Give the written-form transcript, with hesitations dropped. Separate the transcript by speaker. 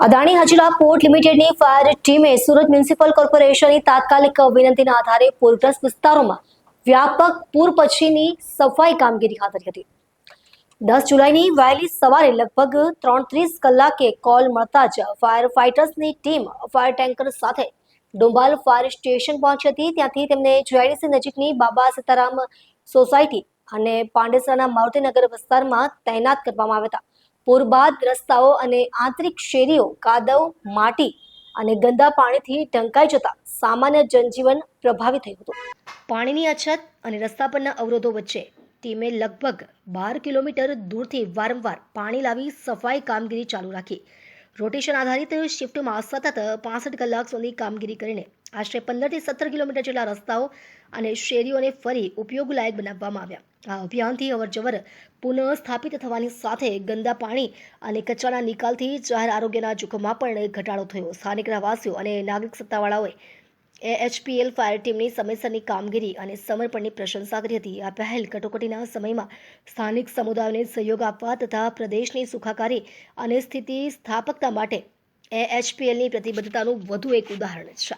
Speaker 1: Adani Hazira port લિમિટેડની fire ટીમે Surat municipal કોર્પોરેશનની તાત્કાલિક વિનંતીના આધારે પૂરગ્રસ્ત વિસ્તારોમાં વ્યાપક પૂર પછીની સફાઈ કામગીરી હાથ ધરી હતી। 10 જુલાઈની વહેલી સવારે લગભગ 3:30 કલાકે કોલ મળતા જ ફાયર ફાઇટર્સની ટીમ ફાયર ટેન્કર સાથે ડોંબાલ ફાયર સ્ટેશન પહોંચી હતી। ત્યાંથી તેમને જીઆઈડીસી નજીકની બાબા સીતારામ સોસાયટી અને પાંડેસરાના મારુતિનગર વિસ્તારમાં તૈનાત કરવામાં આવ્યા હતા। પૂર બાદ રસ્તાઓ અને આંતરિક શેરીઓ કાદવ, માટી અને ગંદા પાણીથી ઢંકાઈ જતા સામાન્ય જનજીવન પ્રભાવિત થયું હતું। પાણીની અછત અને રસ્તા પરના અવરોધો વચ્ચે ટીમે લગભગ 12 કિલોમીટર દૂરથી વારંવાર પાણી લાવી સફાઈ કામગીરી ચાલુ રાખી। રોટેશન આધારિત શિફ્ટમાં સતત 65 કલાક સુધી કામગીરી કરીને આશરે 15 થી 17 કિલોમીટર જેટલા રસ્તાઓ અને શેરીઓને ફરી ઉપયોગ લાયક બનાવવામાં આવ્યા। આ અભિયાનથી અવરજવર પુનઃ સ્થાપિત થવાની સાથે ગંદા પાણી અને કચરાના નિકાલથી જાહેર આરોગ્યના જોખમમાં પણ ઘટાડો થયો। સ્થાનિક રહેવાસીઓ અને નાગરિક સત્તાવાળાઓએ એએચપીએલ ફાયર ટીમની સમયસરની કામગીરી અને સમર્પણની પ્રશંસા કરી હતી। આ પહેલ કટોકટીના સમયમાં સ્થાનિક સમુદાયોને સહયોગ આપવા તથા પ્રદેશની સુખાકારી અને સ્થિતિસ્થાપકતા માટે એએચપીએલની પ્રતિબદ્ધતાનું વધુ એક ઉદાહરણ છે।